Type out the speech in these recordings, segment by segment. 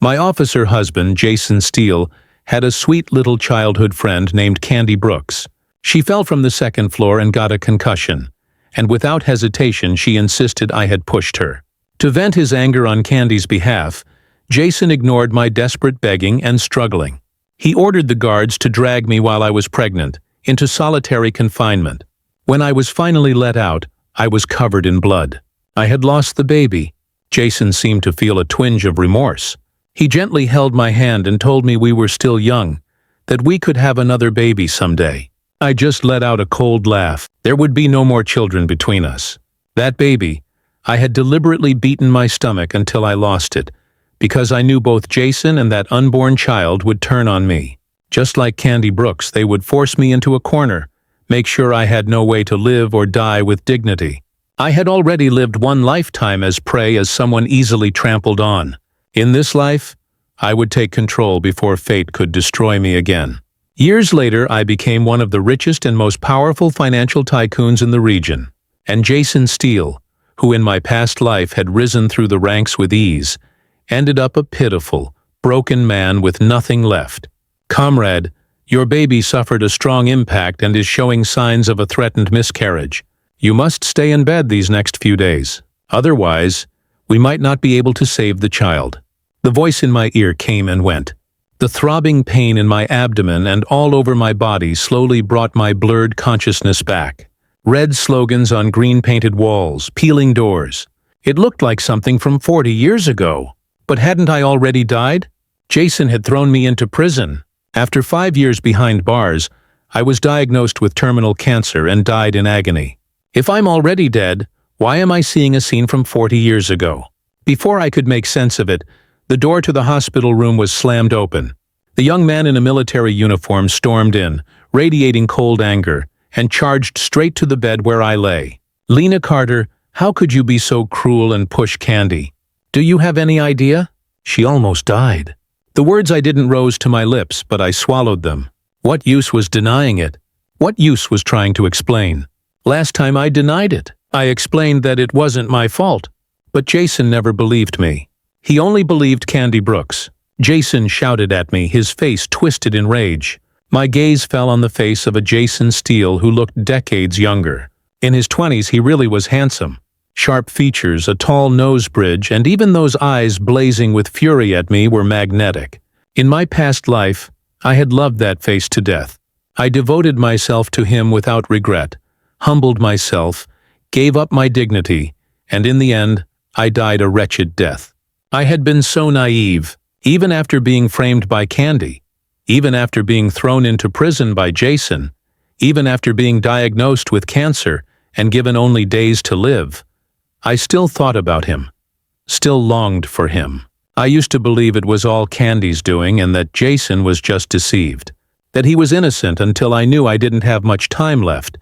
My officer husband, Jason Steele, had a sweet little childhood friend named Candy Brooks. She fell from the second floor and got a concussion, and without hesitation she insisted I had pushed her. To vent his anger on Candy's behalf, Jason ignored my desperate begging and struggling. He ordered the guards to drag me while I was pregnant into solitary confinement. When I was finally let out, I was covered in blood. I had lost the baby. Jason seemed to feel a twinge of remorse. He gently held my hand and told me we were still young, that we could have another baby someday. I just let out a cold laugh. There would be no more children between us. That baby, I had deliberately beaten my stomach until I lost it, because I knew both Jason and that unborn child would turn on me. Just like Candy Brooks, they would force me into a corner, make sure I had no way to live or die with dignity. I had already lived one lifetime as prey, as someone easily trampled on. In this life, I would take control before fate could destroy me again. Years later, I became one of the richest and most powerful financial tycoons in the region. And Jason Steele, who in my past life had risen through the ranks with ease, ended up a pitiful, broken man with nothing left. Comrade, your baby suffered a strong impact and is showing signs of a threatened miscarriage. You must stay in bed these next few days. Otherwise, we might not be able to save the child. The voice in my ear came and went. The throbbing pain in my abdomen and all over my body slowly brought my blurred consciousness back. Red slogans on green-painted walls, peeling doors. It looked like something from 40 years ago. But hadn't I already died? Jason had thrown me into prison. After 5 years behind bars, I was diagnosed with terminal cancer and died in agony. If I'm already dead, why am I seeing a scene from 40 years ago? Before I could make sense of it, the door to the hospital room was slammed open. The young man in a military uniform stormed in, radiating cold anger, and charged straight to the bed where I lay. "Lena Carter, how could you be so cruel and push Candy? Do you have any idea? She almost died." The words I didn't rose to my lips, but I swallowed them. What use was denying it? What use was trying to explain? Last time I denied it. I explained that it wasn't my fault. But Jason never believed me. He only believed Candy Brooks. Jason shouted at me, his face twisted in rage. My gaze fell on the face of a Jason Steele who looked decades younger. In his 20s, he really was handsome. Sharp features, a tall nose bridge, and even those eyes blazing with fury at me were magnetic. In my past life, I had loved that face to death. I devoted myself to him without regret, humbled myself, gave up my dignity, and in the end, I died a wretched death. I had been so naive, even after being framed by Candy, even after being thrown into prison by Jason, even after being diagnosed with cancer and given only days to live. I still thought about him, still longed for him. I used to believe it was all Candy's doing and that Jason was just deceived, that he was innocent until I knew I didn't have much time left,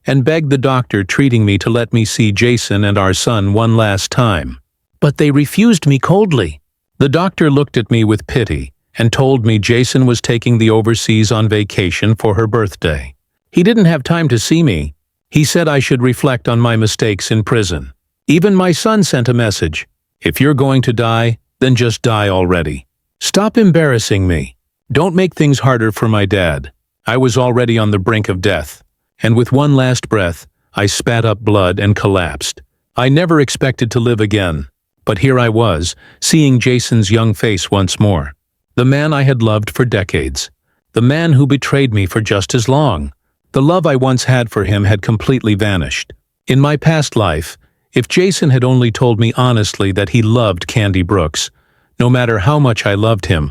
and begged the doctor treating me to let me see Jason and our son one last time. But they refused me coldly. The doctor looked at me with pity and told me Jason was taking the overseas on vacation for her birthday. He didn't have time to see me. He said I should reflect on my mistakes in prison. Even my son sent a message. If you're going to die, then just die already. Stop embarrassing me. Don't make things harder for my dad. I was already on the brink of death, and with one last breath, I spat up blood and collapsed. I never expected to live again. But here I was, seeing Jason's young face once more. The man I had loved for decades. The man who betrayed me for just as long. The love I once had for him had completely vanished. In my past life, if Jason had only told me honestly that he loved Candy Brooks, no matter how much I loved him,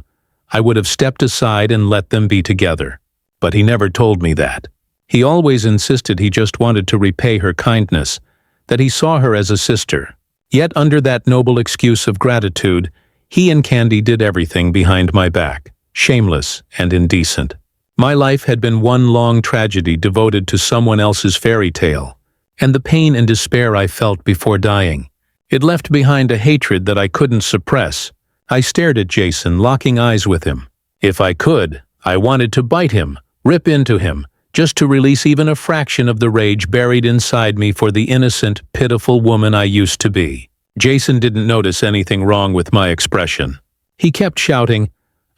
I would have stepped aside and let them be together. But he never told me that. He always insisted he just wanted to repay her kindness, that he saw her as a sister. Yet under that noble excuse of gratitude, he and Candy did everything behind my back, shameless and indecent. My life had been one long tragedy devoted to someone else's fairy tale, and the pain and despair I felt before dying. It left behind a hatred that I couldn't suppress. I stared at Jason, locking eyes with him. If I could, I wanted to bite him, rip into him, just to release even a fraction of the rage buried inside me for the innocent, pitiful woman I used to be. Jason didn't notice anything wrong with my expression. He kept shouting,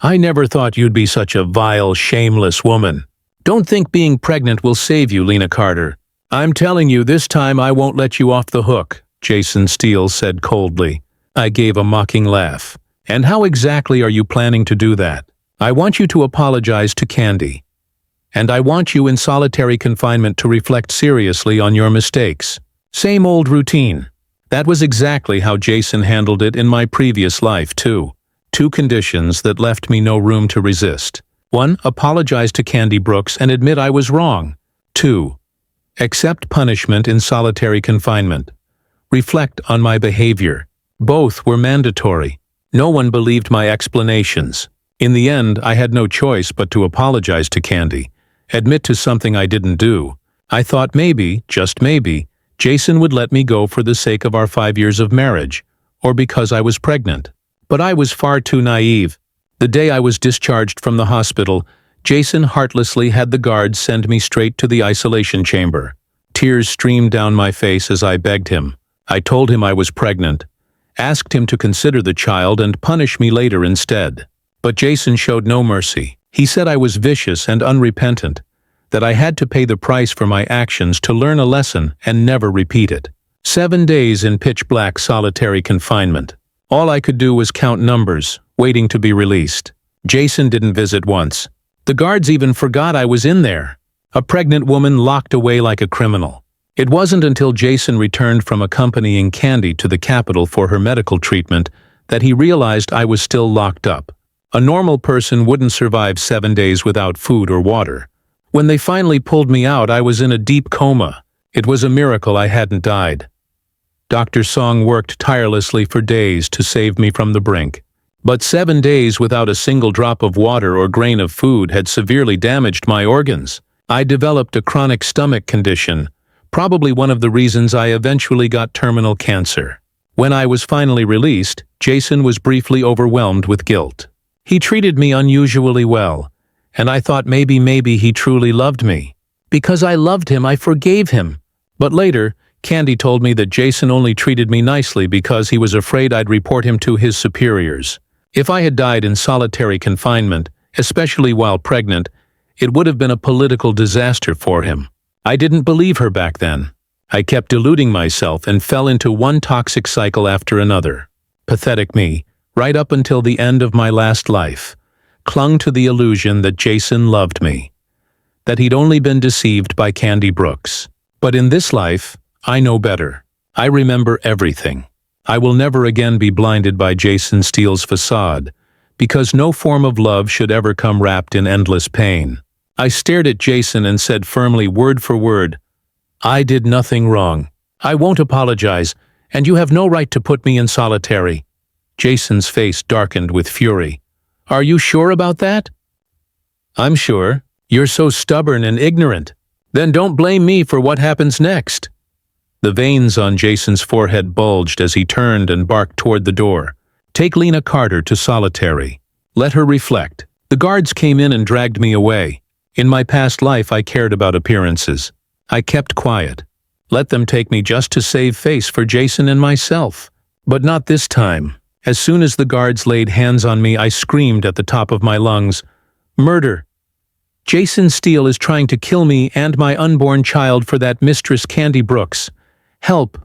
"I never thought you'd be such a vile, shameless woman. Don't think being pregnant will save you, Lena Carter. I'm telling you, this time I won't let you off the hook," Jason Steele said coldly. I gave a mocking laugh. "And how exactly are you planning to do that?" "I want you to apologize to Candy. And I want you in solitary confinement to reflect seriously on your mistakes." Same old routine. That was exactly how Jason handled it in my previous life, too. Two conditions that left me no room to resist. 1. Apologize to Candy Brooks and admit I was wrong. 2. Accept punishment in solitary confinement. Reflect on my behavior. Both were mandatory. No one believed my explanations. In the end, I had no choice but to apologize to Candy, admit to something I didn't do. I thought maybe, just maybe, Jason would let me go for the sake of our 5 years of marriage, or because I was pregnant. But I was far too naive. The day I was discharged from the hospital, Jason heartlessly had the guards send me straight to the isolation chamber. Tears streamed down my face as I begged him. I told him I was pregnant, asked him to consider the child and punish me later instead. But Jason showed no mercy. He said I was vicious and unrepentant, that I had to pay the price for my actions to learn a lesson and never repeat it. 7 days in pitch-black solitary confinement. All I could do was count numbers, waiting to be released. Jason didn't visit once. The guards even forgot I was in there. A pregnant woman locked away like a criminal. It wasn't until Jason returned from accompanying Candy to the Capitol for her medical treatment that he realized I was still locked up. A normal person wouldn't survive 7 days without food or water. When they finally pulled me out, I was in a deep coma. It was a miracle I hadn't died. Dr. Song worked tirelessly for days to save me from the brink. But 7 days without a single drop of water or grain of food had severely damaged my organs. I developed a chronic stomach condition, probably one of the reasons I eventually got terminal cancer. When I was finally released, Jason was briefly overwhelmed with guilt. He treated me unusually well, and I thought maybe he truly loved me. Because I loved him, I forgave him. But later, Candy told me that Jason only treated me nicely because he was afraid I'd report him to his superiors. If I had died in solitary confinement, especially while pregnant, it would have been a political disaster for him. I didn't believe her back then. I kept deluding myself and fell into one toxic cycle after another. Pathetic me, right up until the end of my last life, clung to the illusion that Jason loved me, that he'd only been deceived by Candy Brooks. But in this life, I know better. I remember everything. I will never again be blinded by Jason Steele's facade, because no form of love should ever come wrapped in endless pain. I stared at Jason and said firmly, word for word, "I did nothing wrong. I won't apologize, and you have no right to put me in solitary." Jason's face darkened with fury. "Are you sure about that?" "I'm sure. You're so stubborn and ignorant. Then don't blame me for what happens next." The veins on Jason's forehead bulged as he turned and barked toward the door. "Take Lena Carter to solitary. Let her reflect." The guards came in and dragged me away. In my past life, I cared about appearances. I kept quiet. Let them take me just to save face for Jason and myself. But not this time. As soon as the guards laid hands on me, I screamed at the top of my lungs, "Murder! Jason Steele is trying to kill me and my unborn child for that Mistress Candy Brooks. Help!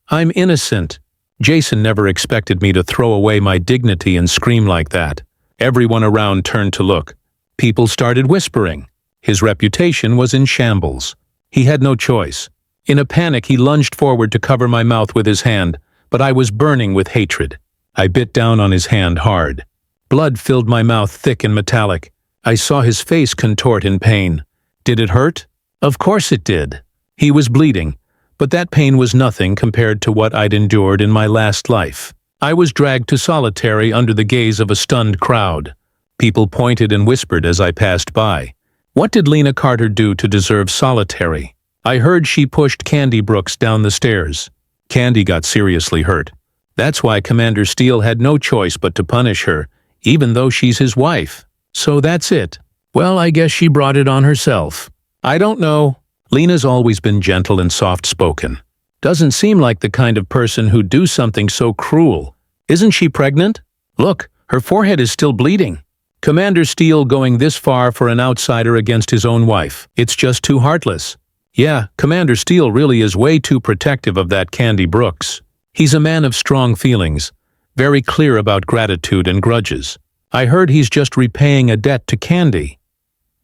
I'm innocent." Jason never expected me to throw away my dignity and scream like that. Everyone around turned to look. People started whispering. His reputation was in shambles. He had no choice. In a panic, he lunged forward to cover my mouth with his hand, but I was burning with hatred. I bit down on his hand hard. Blood filled my mouth thick and metallic. I saw his face contort in pain. Did it hurt? Of course it did. He was bleeding, but that pain was nothing compared to what I'd endured in my last life. I was dragged to solitary under the gaze of a stunned crowd. People pointed and whispered as I passed by. What did Lena Carter do to deserve solitary? I heard she pushed Candy Brooks down the stairs. Candy got seriously hurt. That's why Commander Steele had no choice but to punish her, even though she's his wife. So that's it. Well, I guess she brought it on herself. I don't know. Lena's always been gentle and soft-spoken. Doesn't seem like the kind of person who'd do something so cruel. Isn't she pregnant? Look, Her forehead is still bleeding. Commander Steele going this far for an outsider against his own wife. It's just too heartless. Yeah, Commander Steele really is way too protective of that Candy Brooks. He's a man of strong feelings, very clear about gratitude and grudges. I heard he's just repaying a debt to Candy.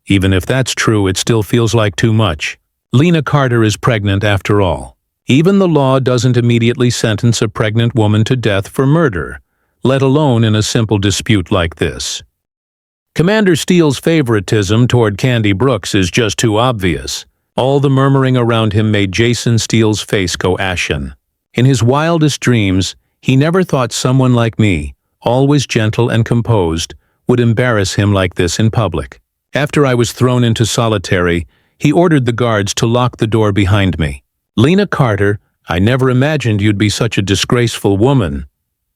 Even if that's true, it still feels like too much. Lena Carter is pregnant after all. Even the law doesn't immediately sentence a pregnant woman to death for murder, let alone in a simple dispute like this. Commander Steele's favoritism toward Candy Brooks is just too obvious. All the murmuring around him made Jason Steele's face go ashen. In his wildest dreams, he never thought someone like me, always gentle and composed, would embarrass him like this in public. After I was thrown into solitary, he ordered the guards to lock the door behind me. "Lena Carter, I never imagined you'd be such a disgraceful woman."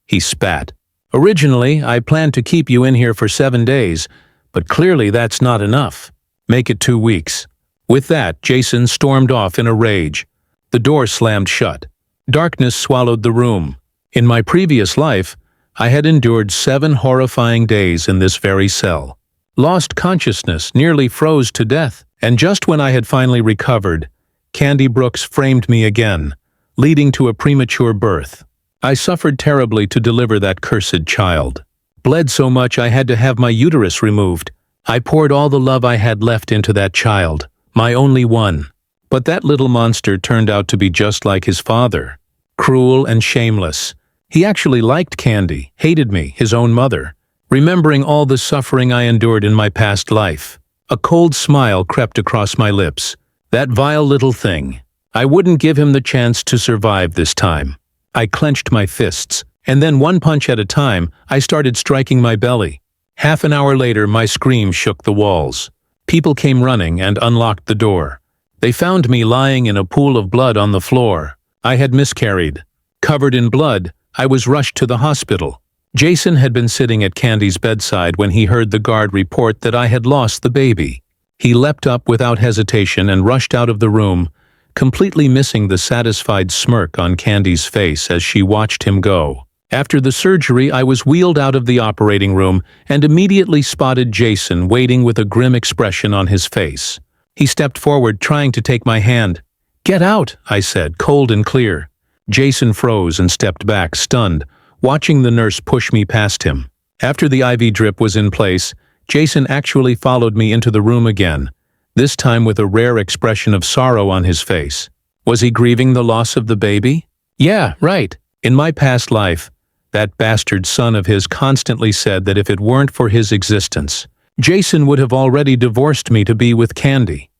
He spat. "Originally, I planned to keep you in here for 7 days, but clearly that's not enough. Make it 2 weeks." With that, Jason stormed off in a rage. The door slammed shut. Darkness swallowed the room. In my previous life, I had endured 7 horrifying days in this very cell. Lost consciousness, nearly froze to death, and just when I had finally recovered, Candy Brooks framed me again, leading to a premature birth. I suffered terribly to deliver that cursed child. Bled so much I had to have my uterus removed. I poured all the love I had left into that child, my only one. But that little monster turned out to be just like his father, cruel and shameless. He actually liked Candy, hated me, his own mother. Remembering all the suffering I endured in my past life, a cold smile crept across my lips. That vile little thing. I wouldn't give him the chance to survive this time. I clenched my fists, and then one punch at a time, I started striking my belly. Half an hour later, my scream shook the walls. People came running and unlocked the door. They found me lying in a pool of blood on the floor. I had miscarried. Covered in blood, I was rushed to the hospital. Jason had been sitting at Candy's bedside when he heard the guard report that I had lost the baby. He leapt up without hesitation and rushed out of the room, completely missing the satisfied smirk on Candy's face as she watched him go. After the surgery, I was wheeled out of the operating room and immediately spotted Jason waiting with a grim expression on his face. He stepped forward, trying to take my hand. "Get out," I said, cold and clear. Jason froze and stepped back, stunned, watching the nurse push me past him. After the IV drip was in place, Jason actually followed me into the room again, this time with a rare expression of sorrow on his face. Was he grieving the loss of the baby? Yeah, right. In my past life, that bastard son of his constantly said that if it weren't for his existence, Jason would have already divorced me to be with Candy.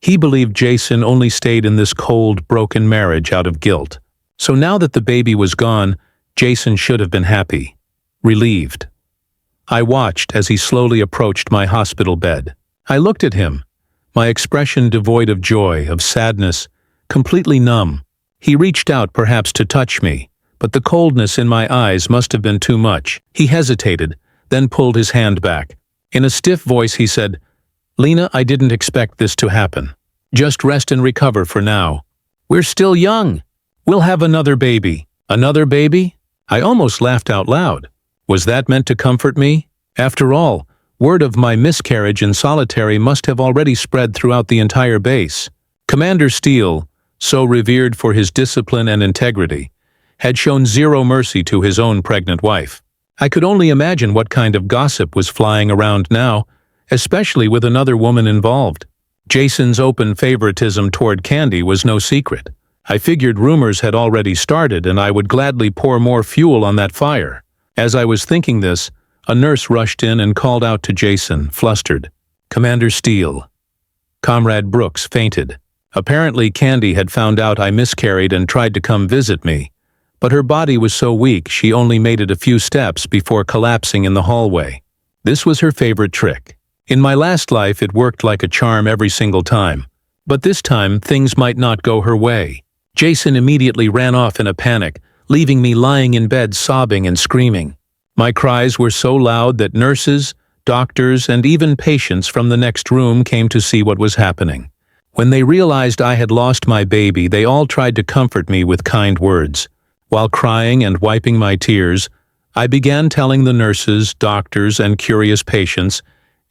He believed Jason only stayed in this cold, broken marriage out of guilt. So now that the baby was gone, Jason should have been happy, relieved. I watched as he slowly approached my hospital bed. I looked at him, my expression devoid of joy, of sadness, completely numb. He reached out perhaps to touch me, but the coldness in my eyes must have been too much. He hesitated, then pulled his hand back. In a stiff voice he said, "Lena, I didn't expect this to happen. Just rest and recover for now. We're still young. We'll have another baby." Another baby? I almost laughed out loud. Was that meant to comfort me? After all, word of my miscarriage in solitary must have already spread throughout the entire base. Commander Steele, so revered for his discipline and integrity, had shown zero mercy to his own pregnant wife. I could only imagine what kind of gossip was flying around now, especially with another woman involved. Jason's open favoritism toward Candy was no secret. I figured rumors had already started and I would gladly pour more fuel on that fire. As I was thinking this, a nurse rushed in and called out to Jason, flustered, "Commander Steele." Comrade Brooks fainted. Apparently Candy had found out I miscarried and tried to come visit me, but her body was so weak she only made it a few steps before collapsing in the hallway. This was her favorite trick. In my last life it worked like a charm every single time, but this time things might not go her way. Jason immediately ran off in a panic, leaving me lying in bed sobbing and screaming. My cries were so loud that nurses, doctors, and even patients from the next room came to see what was happening. When they realized I had lost my baby, they all tried to comfort me with kind words. While crying and wiping my tears, I began telling the nurses, doctors, and curious patients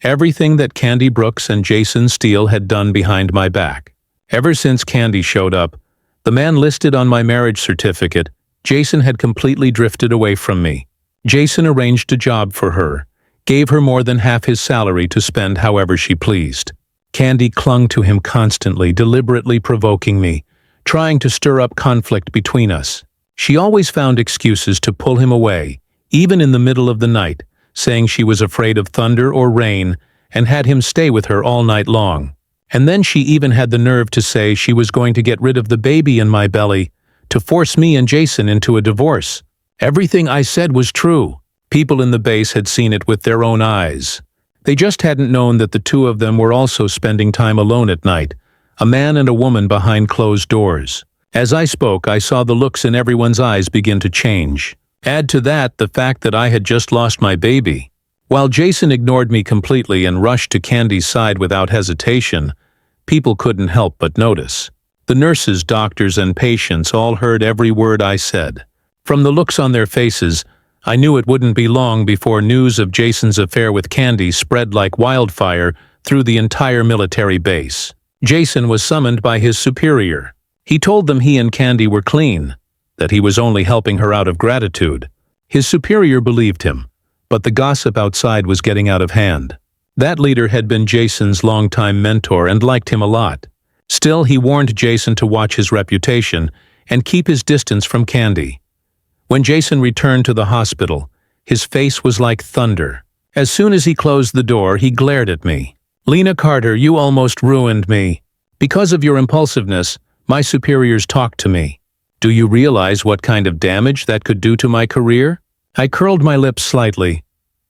everything that Candy Brooks and Jason Steele had done behind my back. Ever since Candy showed up, the man listed on my marriage certificate, Jason had completely drifted away from me. Jason arranged a job for her, gave her more than half his salary to spend however she pleased. Candy clung to him constantly, deliberately provoking me, trying to stir up conflict between us. She always found excuses to pull him away, even in the middle of the night, saying she was afraid of thunder or rain, and had him stay with her all night long. And then she even had the nerve to say she was going to get rid of the baby in my belly, to force me and Jason into a divorce. Everything I said was true. People in the base had seen it with their own eyes. They just hadn't known that the two of them were also spending time alone at night, a man and a woman behind closed doors. As I spoke, I saw the looks in everyone's eyes begin to change. Add to that the fact that I had just lost my baby. While Jason ignored me completely and rushed to Candy's side without hesitation, people couldn't help but notice. The nurses, doctors, and patients all heard every word I said. From the looks on their faces, I knew it wouldn't be long before news of Jason's affair with Candy spread like wildfire through the entire military base. Jason was summoned by his superior. He told them he and Candy were clean, that he was only helping her out of gratitude. His superior believed him, but the gossip outside was getting out of hand. That leader had been Jason's longtime mentor and liked him a lot. Still, he warned Jason to watch his reputation and keep his distance from Candy. When Jason returned to the hospital, his face was like thunder. As soon as he closed the door, he glared at me. "Lena Carter, you almost ruined me. Because of your impulsiveness, my superiors talked to me. Do you realize what kind of damage that could do to my career?" I curled my lips slightly.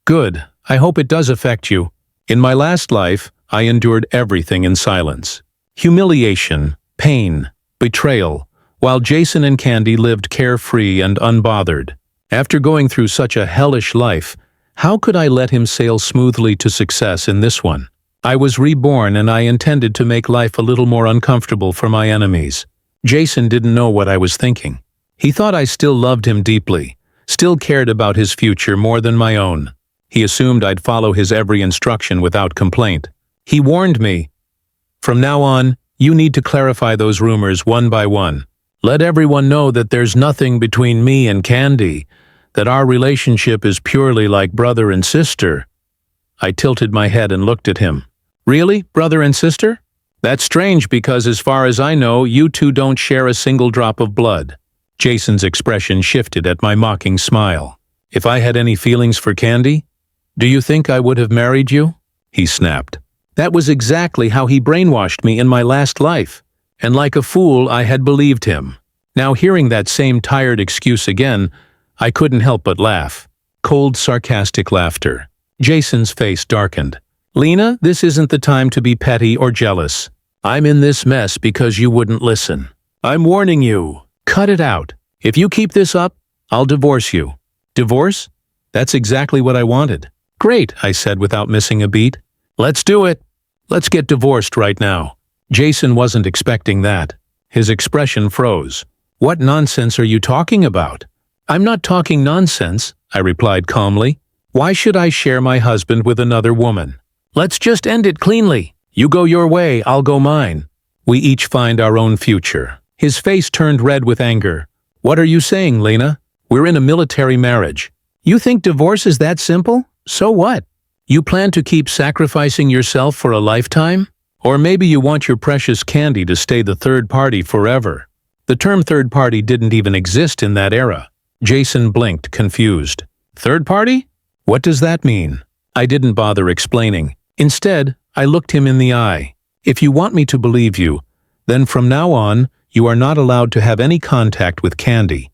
"Good. I hope it does affect you. In my last life, I endured everything in silence. Humiliation, pain, betrayal, while Jason and Candy lived carefree and unbothered. After going through such a hellish life, how could I let him sail smoothly to success in this one? I was reborn, and I intended to make life a little more uncomfortable for my enemies. Jason didn't know what I was thinking. He thought I still loved him deeply, still cared about his future more than my own. He assumed I'd follow his every instruction without complaint. He warned me, "From now on, you need to clarify those rumors one by one. Let everyone know that there's nothing between me and Candy, that our relationship is purely like brother and sister." I tilted my head and looked at him. "Really, brother and sister? That's strange because as far as I know, you two don't share a single drop of blood." Jason's expression shifted at my mocking smile. "If I had any feelings for Candy, do you think I would have married you?" he snapped. That was exactly how he brainwashed me in my last life, and like a fool I had believed him. Now hearing that same tired excuse again, I couldn't help but laugh. Cold, sarcastic laughter. Jason's face darkened. "Lena, this isn't the time to be petty or jealous. I'm in this mess because you wouldn't listen. I'm warning you. Cut it out. If you keep this up, I'll divorce you." "Divorce? That's exactly what I wanted." "Great," I said without missing a beat. "Let's do it. Let's get divorced right now." Jason wasn't expecting that. His expression froze. "What nonsense are you talking about?" "I'm not talking nonsense," I replied calmly. "Why should I share my husband with another woman? Let's just end it cleanly. You go your way, I'll go mine. We each find our own future." His face turned red with anger. "What are you saying, Lena? We're in a military marriage. You think divorce is that simple? So what? You plan to keep sacrificing yourself for a lifetime? Or maybe you want your precious Candy to stay the third party forever." The term third party didn't even exist in that era. Jason blinked, confused. "Third party? What does that mean?" I didn't bother explaining. Instead, I looked him in the eye. "If you want me to believe you, then from now on, you are not allowed to have any contact with Candy.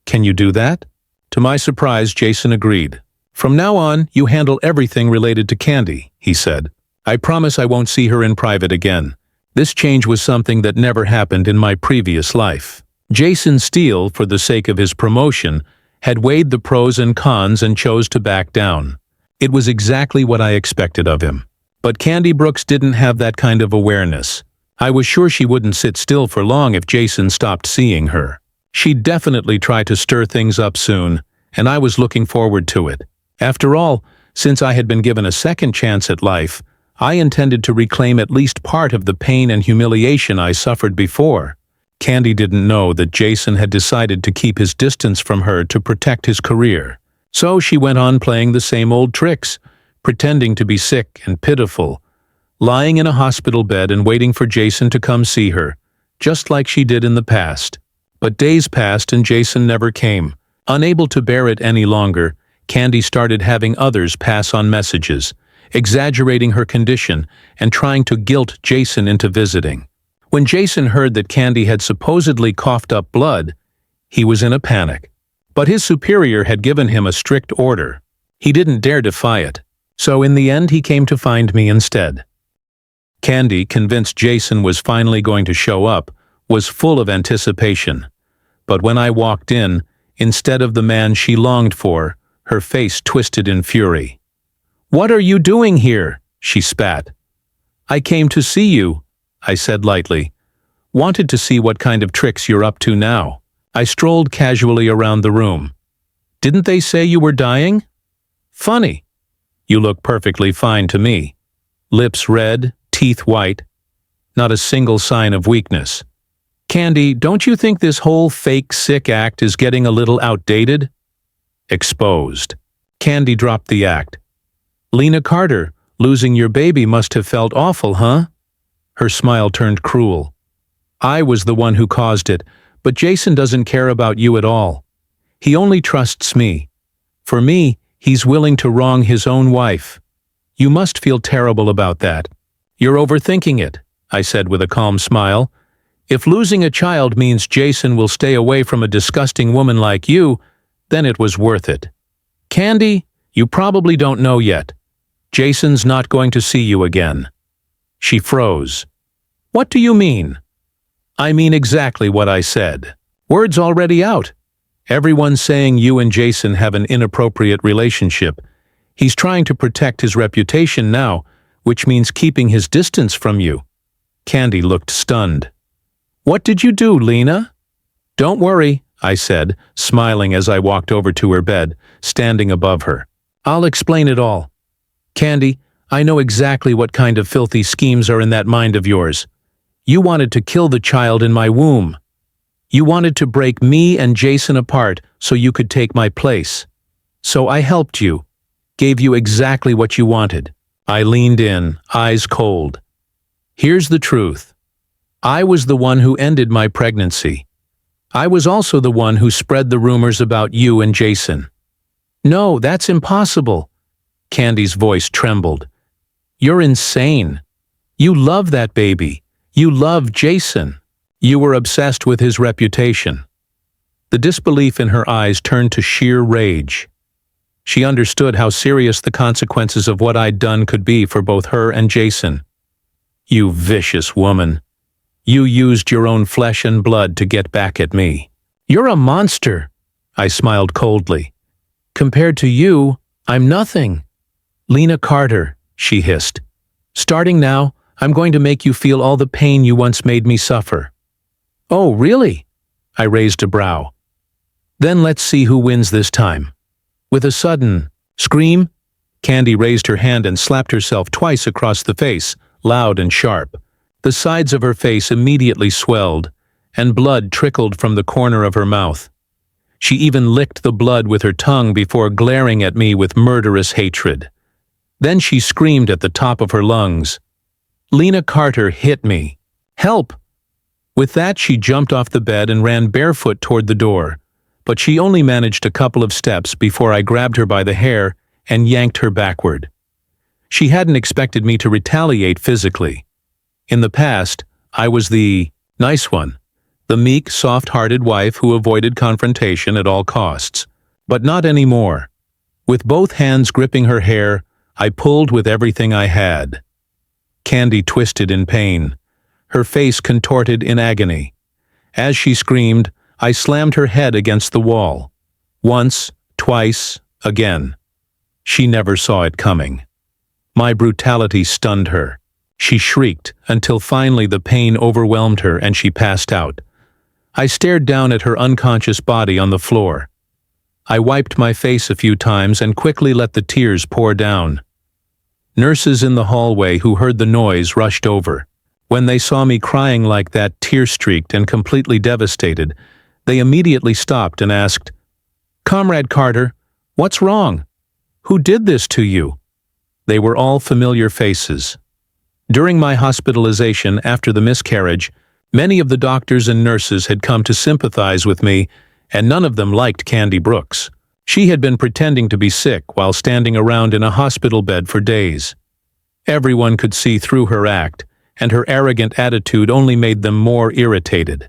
Can you do that?" To my surprise, Jason agreed. "From now on, you handle everything related to Candy," he said. "I promise I won't see her in private again." This change was something that never happened in my previous life. Jason Steele, for the sake of his promotion, had weighed the pros and cons and chose to back down. It was exactly what I expected of him. But Candy Brooks didn't have that kind of awareness. I was sure she wouldn't sit still for long if Jason stopped seeing her. She'd definitely try to stir things up soon, and I was looking forward to it. After all, since I had been given a second chance at life, I intended to reclaim at least part of the pain and humiliation I suffered before. Candy didn't know that Jason had decided to keep his distance from her to protect his career. So she went on playing the same old tricks, pretending to be sick and pitiful, lying in a hospital bed and waiting for Jason to come see her, just like she did in the past. But days passed and Jason never came. Unable to bear it any longer, Candy started having others pass on messages, exaggerating her condition and trying to guilt Jason into visiting. When Jason heard that Candy had supposedly coughed up blood, he was in a panic. But his superior had given him a strict order. He didn't dare defy it. So in the end he came to find me instead. Candy, convinced Jason was finally going to show up, was full of anticipation. But when I walked in, instead of the man she longed for, her face twisted in fury. "What are you doing here?" she spat. "I came to see you," I said lightly. "Wanted to see what kind of tricks you're up to now." I strolled casually around the room. "Didn't they say you were dying?" "Funny. You look perfectly fine to me. Lips red, teeth white. Not a single sign of weakness. Candy, don't you think this whole fake sick act is getting a little outdated?" Exposed. Candy dropped the act. "Lena Carter, losing your baby must have felt awful, huh?" Her smile turned cruel. "I was the one who caused it, but Jason doesn't care about you at all. He only trusts me. For me, he's willing to wrong his own wife. You must feel terrible about that." "You're overthinking it," I said with a calm smile. "If losing a child means Jason will stay away from a disgusting woman like you, then it was worth it. Candy, you probably don't know yet. Jason's not going to see you again." She froze. "What do you mean?" "I mean exactly what I said. Word's already out. Everyone's saying you and Jason have an inappropriate relationship. He's trying to protect his reputation now, which means keeping his distance from you." Candy looked stunned. "What did you do, Lena?" "Don't worry," I said, smiling as I walked over to her bed, standing above her. "I'll explain it all. Candy, I know exactly what kind of filthy schemes are in that mind of yours. You wanted to kill the child in my womb. You wanted to break me and Jason apart so you could take my place. So I helped you, gave you exactly what you wanted." I leaned in, eyes cold. "Here's the truth. I was the one who ended my pregnancy. I was also the one who spread the rumors about you and Jason." "No, that's impossible." Candy's voice trembled. "You're insane. You love that baby. You love Jason. You were obsessed with his reputation." The disbelief in her eyes turned to sheer rage. She understood how serious the consequences of what I'd done could be for both her and Jason. "You vicious woman. You used your own flesh and blood to get back at me." "You're a monster," I smiled coldly. "Compared to you, I'm nothing." "Lena Carter," she hissed. "Starting now, I'm going to make you feel all the pain you once made me suffer." "Oh, really?" I raised a brow. "Then let's see who wins this time." With a sudden scream, Candy raised her hand and slapped herself twice across the face, loud and sharp. The sides of her face immediately swelled, and blood trickled from the corner of her mouth. She even licked the blood with her tongue before glaring at me with murderous hatred. Then she screamed at the top of her lungs. "Lena Carter hit me. Help!" With that, she jumped off the bed and ran barefoot toward the door, but she only managed a couple of steps before I grabbed her by the hair and yanked her backward. She hadn't expected me to retaliate physically. In the past, I was the nice one, the meek, soft-hearted wife who avoided confrontation at all costs. But not anymore. With both hands gripping her hair, I pulled with everything I had. Candy twisted in pain, her face contorted in agony. As she screamed, I slammed her head against the wall. Once, twice, again. She never saw it coming. My brutality stunned her. She shrieked until finally the pain overwhelmed her and she passed out. I stared down at her unconscious body on the floor. I wiped my face a few times and quickly let the tears pour down. Nurses in the hallway who heard the noise rushed over. When they saw me crying like that, tear-streaked and completely devastated, they immediately stopped and asked, "Comrade Carter, what's wrong? Who did this to you?" They were all familiar faces. During my hospitalization after the miscarriage, many of the doctors and nurses had come to sympathize with me, and none of them liked Candy Brooks. She had been pretending to be sick while standing around in a hospital bed for days. Everyone could see through her act, and her arrogant attitude only made them more irritated.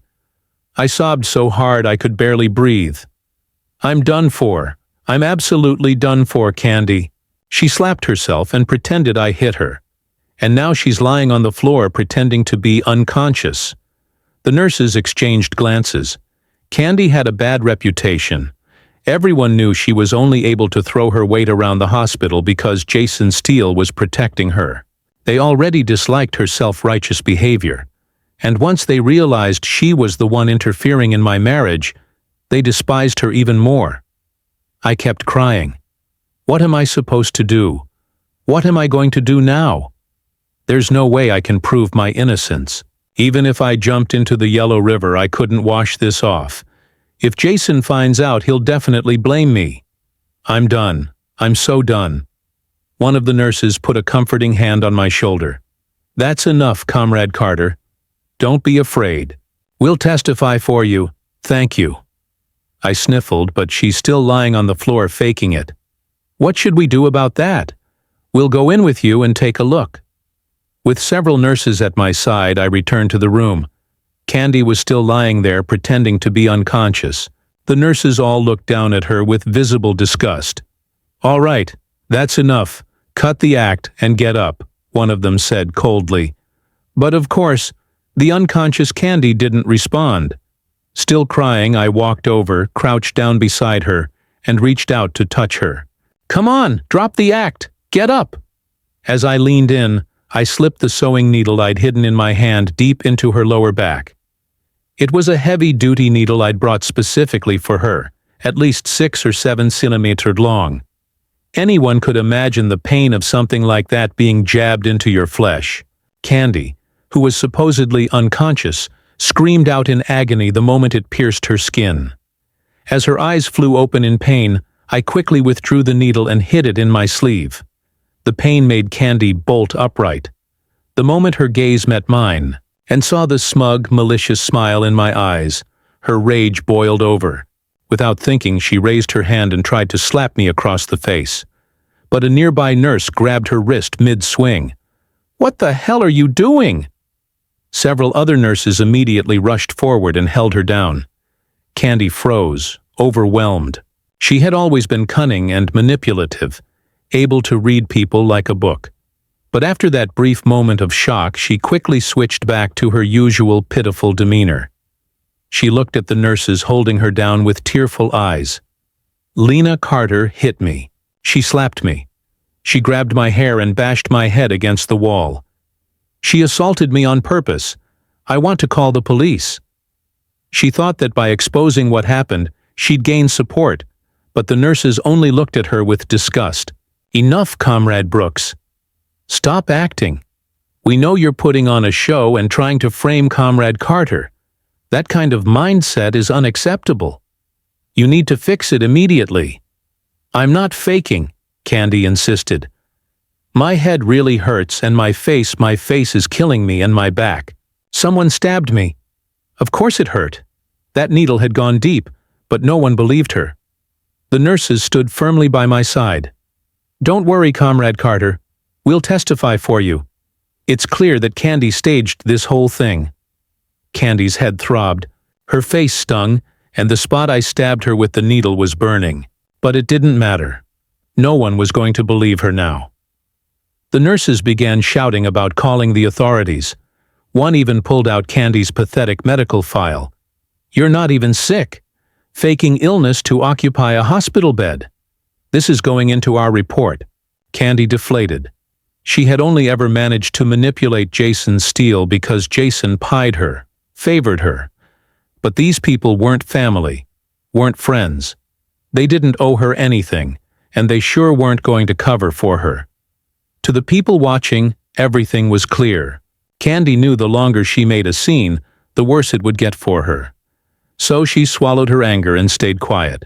I sobbed so hard I could barely breathe. "I'm done for. I'm absolutely done for, Candy." She slapped herself and pretended I hit her. And now she's lying on the floor pretending to be unconscious. The nurses exchanged glances. Candy had a bad reputation. Everyone knew she was only able to throw her weight around the hospital because Jason Steele was protecting her. They already disliked her self-righteous behavior. And once they realized she was the one interfering in my marriage, they despised her even more. I kept crying. What am I supposed to do? What am I going to do now? There's no way I can prove my innocence. Even if I jumped into the Yellow River, I couldn't wash this off. If Jason finds out, he'll definitely blame me. I'm done. I'm so done. One of the nurses put a comforting hand on my shoulder. "That's enough, Comrade Carter. Don't be afraid. We'll testify for you. Thank you." I sniffled, but she's still lying on the floor faking it. "What should we do about that? We'll go in with you and take a look." With several nurses at my side, I returned to the room. Candy was still lying there, pretending to be unconscious. The nurses all looked down at her with visible disgust. "All right, that's enough. Cut the act and get up," one of them said coldly. But of course, the unconscious Candy didn't respond. Still crying, I walked over, crouched down beside her, and reached out to touch her. "Come on, drop the act. Get up." As I leaned in, I slipped the sewing needle I'd hidden in my hand deep into her lower back. It was a heavy-duty needle I'd brought specifically for her, at least 6 or 7 centimeters long. Anyone could imagine the pain of something like that being jabbed into your flesh. Candy, who was supposedly unconscious, screamed out in agony the moment it pierced her skin. As her eyes flew open in pain, I quickly withdrew the needle and hid it in my sleeve. The pain made Candy bolt upright. The moment her gaze met mine, and saw the smug, malicious smile in my eyes, her rage boiled over. Without thinking, she raised her hand and tried to slap me across the face. But a nearby nurse grabbed her wrist mid-swing. "What the hell are you doing?" Several other nurses immediately rushed forward and held her down. Candy froze, overwhelmed. She had always been cunning and manipulative, able to read people like a book. But after that brief moment of shock, she quickly switched back to her usual pitiful demeanor. She looked at the nurses holding her down with tearful eyes. Lena Carter hit me. She slapped me. She grabbed my hair and bashed my head against the wall. She assaulted me on purpose. I want to call the police. She thought that by exposing what happened, she'd gain support, but the nurses only looked at her with disgust. "Enough, Comrade Brooks. Stop acting. We know you're putting on a show and trying to frame Comrade Carter. That kind of mindset is unacceptable. You need to fix it immediately." "I'm not faking," Candy insisted. "My head really hurts and my face is killing me and my back. Someone stabbed me." Of course it hurt. That needle had gone deep, but no one believed her. The nurses stood firmly by my side. "Don't worry, Comrade Carter. We'll testify for you. It's clear that Candy staged this whole thing." Candy's head throbbed, her face stung, and the spot I stabbed her with the needle was burning. But it didn't matter. No one was going to believe her now. The nurses began shouting about calling the authorities. One even pulled out Candy's pathetic medical file. "You're not even sick. Faking illness to occupy a hospital bed. This is going into our report." Candy deflated. She had only ever managed to manipulate Jason Steele because Jason pied her, favored her. But these people weren't family, weren't friends. They didn't owe her anything, and they sure weren't going to cover for her. To the people watching, everything was clear. Candy knew the longer she made a scene, the worse it would get for her. So she swallowed her anger and stayed quiet.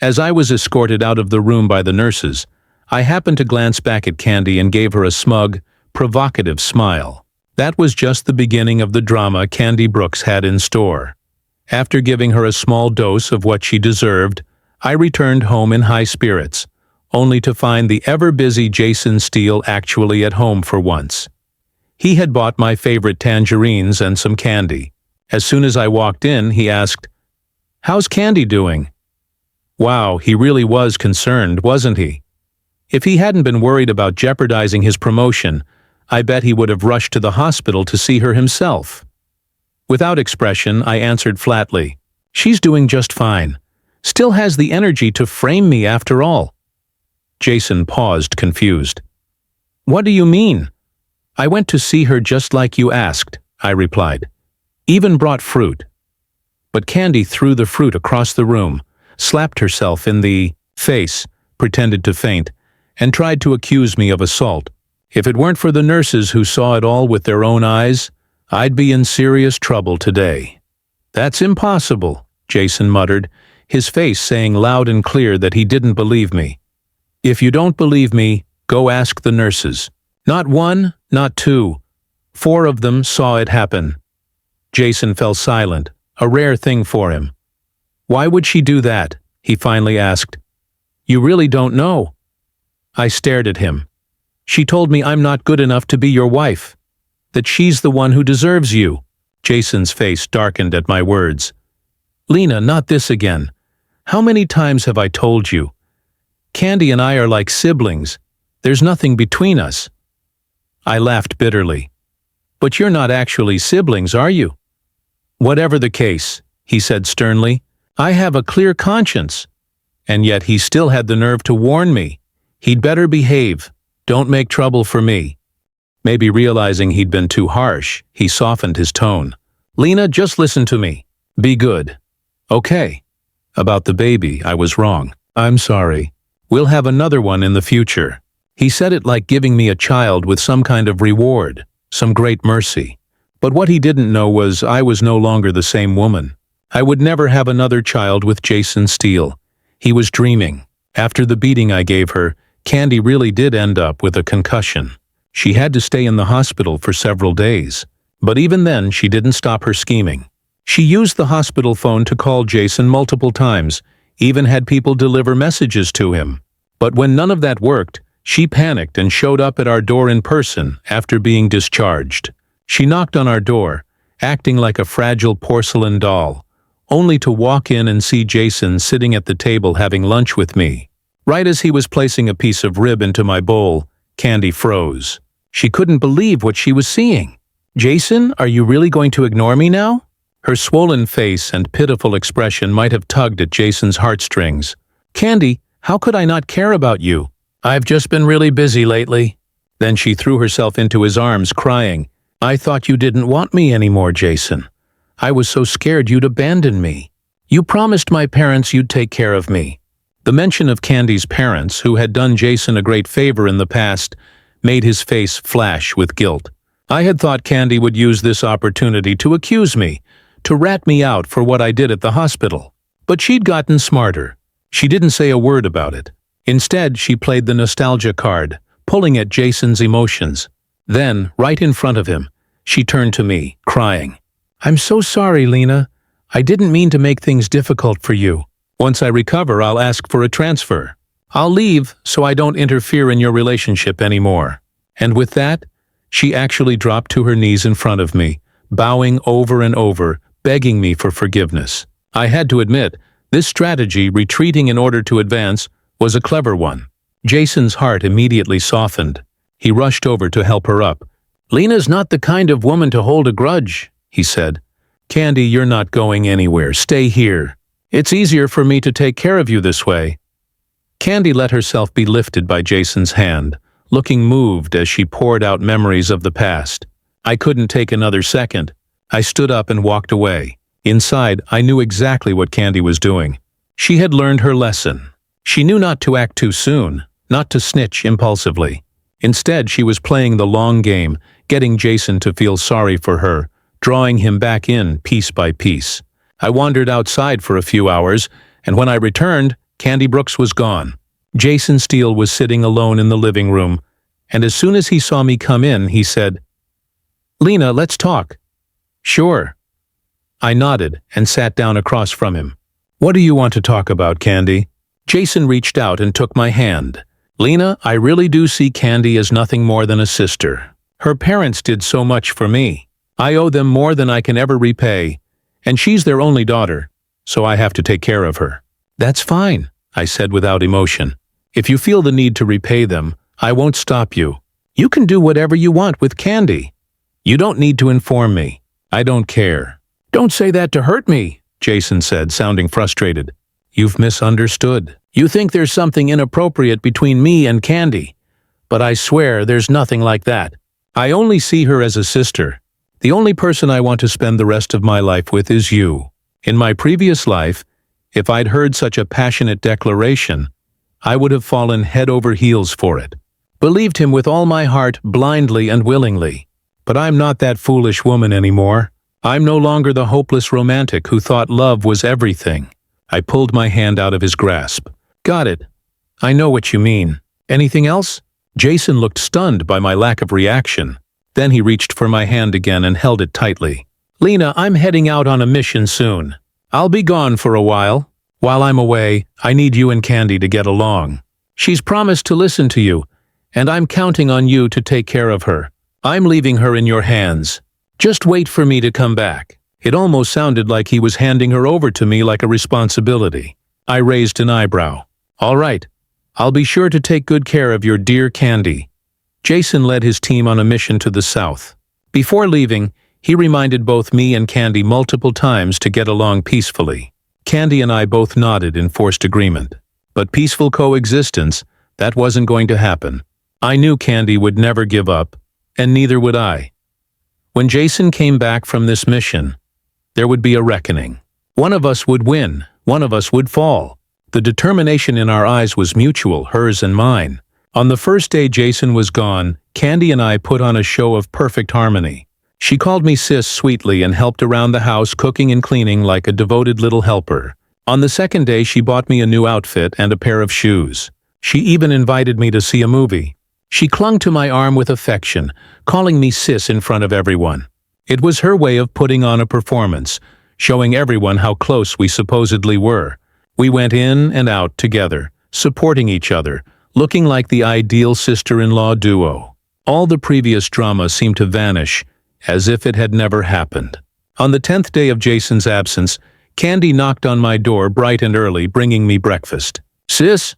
As I was escorted out of the room by the nurses, I happened to glance back at Candy and gave her a smug, provocative smile. That was just the beginning of the drama Candy Brooks had in store. After giving her a small dose of what she deserved, I returned home in high spirits, only to find the ever-busy Jason Steele actually at home for once. He had bought my favorite tangerines and some candy. As soon as I walked in, he asked, "How's Candy doing?" Wow, he really was concerned, wasn't he? If he hadn't been worried about jeopardizing his promotion, I bet he would have rushed to the hospital to see her himself. Without expression, I answered flatly, "She's doing just fine. Still has the energy to frame me after all." Jason paused, confused. "What do you mean?" "I went to see her just like you asked," I replied. "Even brought fruit." But Candy threw the fruit across the room, slapped herself in the face, pretended to faint, and tried to accuse me of assault. If it weren't for the nurses who saw it all with their own eyes, I'd be in serious trouble today. "That's impossible," Jason muttered, his face saying loud and clear that he didn't believe me. "If you don't believe me, go ask the nurses. Not one, not two. 4 of them saw it happen." Jason fell silent, a rare thing for him. "Why would she do that?" he finally asked. "You really don't know?" I stared at him. "She told me I'm not good enough to be your wife. That she's the one who deserves you." Jason's face darkened at my words. "Lena, not this again. How many times have I told you? Candy and I are like siblings. There's nothing between us." I laughed bitterly. "But you're not actually siblings, are you?" "Whatever the case," he said sternly, "I have a clear conscience." And yet he still had the nerve to warn me. He'd better behave. Don't make trouble for me. Maybe realizing he'd been too harsh, he softened his tone. "Lena, just listen to me. Be good." "Okay." About the baby, I was wrong. "I'm sorry. We'll have another one in the future." He said it like giving me a child with some kind of reward, some great mercy. But what he didn't know was I was no longer the same woman. I would never have another child with Jason Steele. He was dreaming. After the beating I gave her, Candy really did end up with a concussion. She had to stay in the hospital for several days. But even then, she didn't stop her scheming. She used the hospital phone to call Jason multiple times, even had people deliver messages to him. But when none of that worked, she panicked and showed up at our door in person after being discharged. She knocked on our door, acting like a fragile porcelain doll, only to walk in and see Jason sitting at the table having lunch with me. Right as he was placing a piece of rib into my bowl, Candy froze. She couldn't believe what she was seeing. "Jason, are you really going to ignore me now?" Her swollen face and pitiful expression might have tugged at Jason's heartstrings. "Candy, how could I not care about you? I've just been really busy lately." Then she threw herself into his arms, crying, "I thought you didn't want me anymore, Jason. I was so scared you'd abandon me. You promised my parents you'd take care of me." The mention of Candy's parents, who had done Jason a great favor in the past, made his face flash with guilt. I had thought Candy would use this opportunity to accuse me, to rat me out for what I did at the hospital. But she'd gotten smarter. She didn't say a word about it. Instead, she played the nostalgia card, pulling at Jason's emotions. Then, right in front of him, she turned to me, crying. "I'm so sorry, Lena. I didn't mean to make things difficult for you. Once I recover, I'll ask for a transfer. I'll leave so I don't interfere in your relationship anymore." And with that, she actually dropped to her knees in front of me, bowing over and over, begging me for forgiveness. I had to admit, this strategy, retreating in order to advance, was a clever one. Jason's heart immediately softened. He rushed over to help her up. "Lena's not the kind of woman to hold a grudge," he said. "Candy, you're not going anywhere. Stay here. It's easier for me to take care of you this way." Candy let herself be lifted by Jason's hand, looking moved as she poured out memories of the past. I couldn't take another second. I stood up and walked away. Inside, I knew exactly what Candy was doing. She had learned her lesson. She knew not to act too soon, not to snitch impulsively. Instead, she was playing the long game, getting Jason to feel sorry for her, drawing him back in piece by piece. I wandered outside for a few hours, and when I returned, Candy Brooks was gone. Jason Steele was sitting alone in the living room, and as soon as he saw me come in, he said, "Lena, let's talk." "Sure." I nodded and sat down across from him. "What do you want to talk about, Candy?" Jason reached out and took my hand. "Lena, I really do see Candy as nothing more than a sister. Her parents did so much for me. I owe them more than I can ever repay, and she's their only daughter, so I have to take care of her." "That's fine," I said without emotion. "If you feel the need to repay them, I won't stop you. You can do whatever you want with Candy. You don't need to inform me. I don't care." "Don't say that to hurt me," Jason said, sounding frustrated. "You've misunderstood. You think there's something inappropriate between me and Candy, but I swear there's nothing like that. I only see her as a sister. The only person I want to spend the rest of my life with is you. In my previous life, if I'd heard such a passionate declaration, I would have fallen head over heels for it. Believed him with all my heart, blindly and willingly. But I'm not that foolish woman anymore. I'm no longer the hopeless romantic who thought love was everything." I pulled my hand out of his grasp. "Got it. I know what you mean. Anything else?" Jason looked stunned by my lack of reaction. Then he reached for my hand again and held it tightly. "Lena, I'm heading out on a mission soon. I'll be gone for a while. While I'm away, I need you and Candy to get along. She's promised to listen to you, and I'm counting on you to take care of her. I'm leaving her in your hands. Just wait for me to come back." It almost sounded like he was handing her over to me like a responsibility. I raised an eyebrow. "All right. I'll be sure to take good care of your dear Candy." Jason led his team on a mission to the south. Before leaving, he reminded both me and Candy multiple times to get along peacefully. Candy and I both nodded in forced agreement. But peaceful coexistence, that wasn't going to happen. I knew Candy would never give up, and neither would I. When Jason came back from this mission, there would be a reckoning. One of us would win, one of us would fall. The determination in our eyes was mutual, hers and mine. On the first day Jason was gone, Candy and I put on a show of perfect harmony. She called me sis sweetly and helped around the house cooking and cleaning like a devoted little helper. On the second day she bought me a new outfit and a pair of shoes. She even invited me to see a movie. She clung to my arm with affection, calling me sis in front of everyone. It was her way of putting on a performance, showing everyone how close we supposedly were. We went in and out together, supporting each other, looking like the ideal sister-in-law duo. All the previous drama seemed to vanish, as if it had never happened. On the 10th day of Jason's absence, Candy knocked on my door bright and early, bringing me breakfast. "Sis,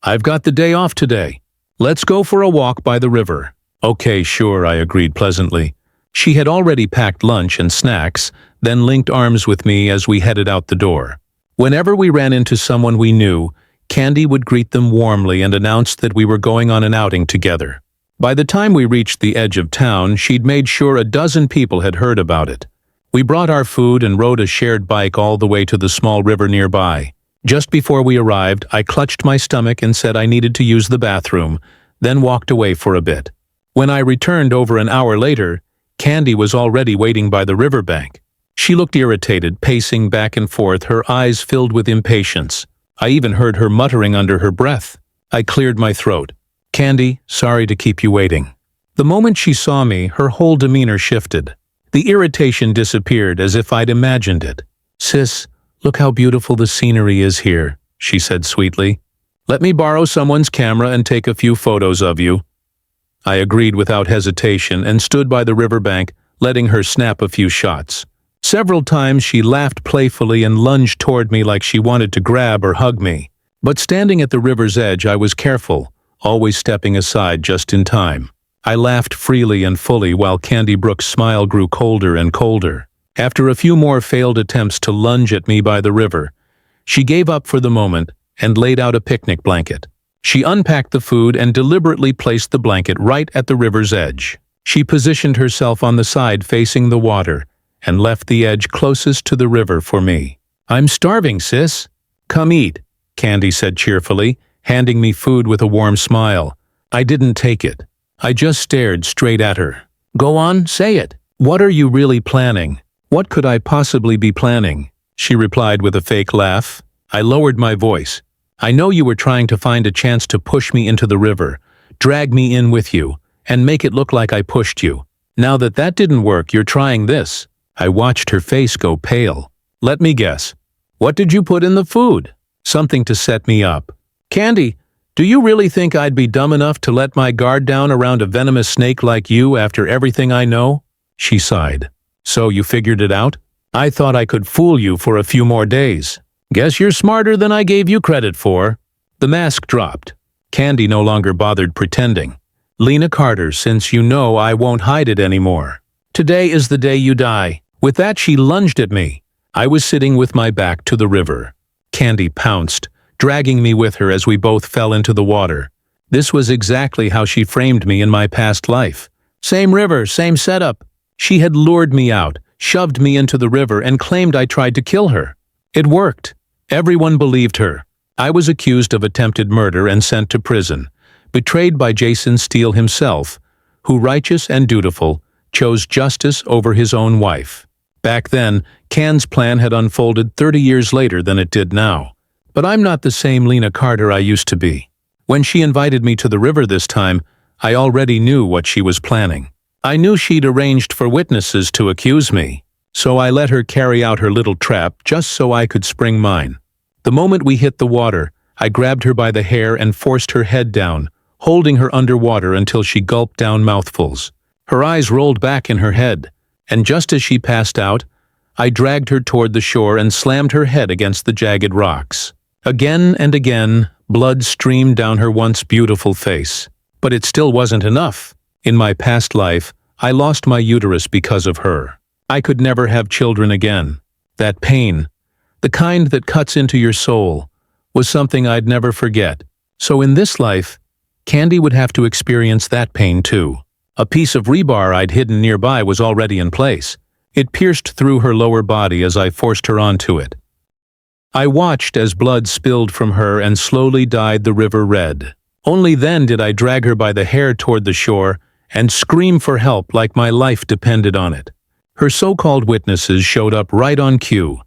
I've got the day off today. Let's go for a walk by the river." "Okay, sure," I agreed pleasantly. She had already packed lunch and snacks, then linked arms with me as we headed out the door. Whenever we ran into someone we knew, Candy would greet them warmly and announce that we were going on an outing together. By the time we reached the edge of town, she'd made sure a dozen people had heard about it. We brought our food and rode a shared bike all the way to the small river nearby. Just before we arrived, I clutched my stomach and said I needed to use the bathroom, then walked away for a bit. When I returned over an hour later, Candy was already waiting by the riverbank. She looked irritated, pacing back and forth, her eyes filled with impatience. I even heard her muttering under her breath. I cleared my throat. "Candy, sorry to keep you waiting." The moment she saw me, her whole demeanor shifted. The irritation disappeared as if I'd imagined it. "Sis, look how beautiful the scenery is here," she said sweetly. "Let me borrow someone's camera and take a few photos of you." I agreed without hesitation and stood by the riverbank, letting her snap a few shots. Several times she laughed playfully and lunged toward me like she wanted to grab or hug me. But standing at the river's edge, I was careful, always stepping aside just in time. I laughed freely and fully while Candy Brooks' smile grew colder and colder. After a few more failed attempts to lunge at me by the river, she gave up for the moment and laid out a picnic blanket. She unpacked the food and deliberately placed the blanket right at the river's edge. She positioned herself on the side facing the water and left the edge closest to the river for me. "I'm starving, sis. "Come eat," Candy said cheerfully, handing me food with a warm smile. I didn't take it. I just stared straight at her. "Go on, say it. What are you really planning?" "What could I possibly be planning?" she replied with a fake laugh. I lowered my voice. "I know you were trying to find a chance to push me into the river, drag me in with you, and make it look like I pushed you. Now that that didn't work, you're trying this." I watched her face go pale. "Let me guess. What did you put in the food?" "Something to set me up." "Candy, do you really think I'd be dumb enough to let my guard down around a venomous snake like you after everything I know?" She sighed. "So you figured it out? I thought I could fool you for a few more days. Guess you're smarter than I gave you credit for." The mask dropped. Candy no longer bothered pretending. "Lena Carter, since you know I won't hide it anymore. Today is the day you die." With that, she lunged at me. I was sitting with my back to the river. Candy pounced, dragging me with her as we both fell into the water. This was exactly how she framed me in my past life. Same river, same setup. She had lured me out, shoved me into the river, and claimed I tried to kill her. It worked. Everyone believed her. I was accused of attempted murder and sent to prison, betrayed by Jason Steele himself, who, righteous and dutiful, chose justice over his own wife. Back then, Can's plan had unfolded 30 years later than it did now. But I'm not the same Lena Carter I used to be. When she invited me to the river this time, I already knew what she was planning. I knew she'd arranged for witnesses to accuse me, so I let her carry out her little trap just so I could spring mine. The moment we hit the water, I grabbed her by the hair and forced her head down, holding her underwater until she gulped down mouthfuls. Her eyes rolled back in her head, and just as she passed out, I dragged her toward the shore and slammed her head against the jagged rocks. Again and again, blood streamed down her once beautiful face. But it still wasn't enough. In my past life, I lost my uterus because of her. I could never have children again. That pain, the kind that cuts into your soul, was something I'd never forget. So in this life, Candy would have to experience that pain too. A piece of rebar I'd hidden nearby was already in place. It pierced through her lower body as I forced her onto it. I watched as blood spilled from her and slowly dyed the river red. Only then did I drag her by the hair toward the shore and scream for help like my life depended on it. Her so-called witnesses showed up right on cue.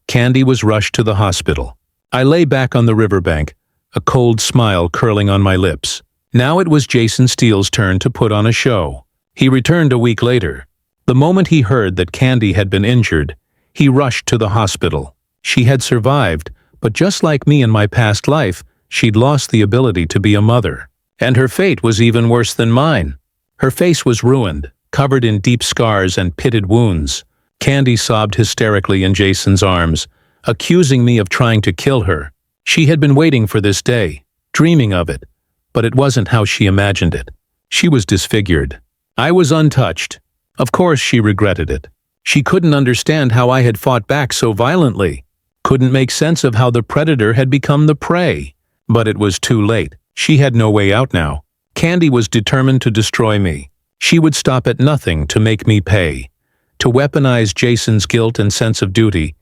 Candy was rushed to the hospital. I lay back on the riverbank, a cold smile curling on my lips. Now it was Jason Steele's turn to put on a show. He returned a week later. The moment he heard that Candy had been injured, he rushed to the hospital. She had survived, but just like me in my past life, she'd lost the ability to be a mother. And her fate was even worse than mine. Her face was ruined, covered in deep scars and pitted wounds. Candy sobbed hysterically in Jason's arms, accusing me of trying to kill her. She had been waiting for this day, dreaming of it. But it wasn't how she imagined it. She was disfigured. I was untouched. Of course she regretted it. She couldn't understand how I had fought back so violently. Couldn't make sense of how the predator had become the prey. But it was too late. She had no way out now. Candy was determined to destroy me. She would stop at nothing to make me pay, to weaponize Jason's guilt and sense of duty,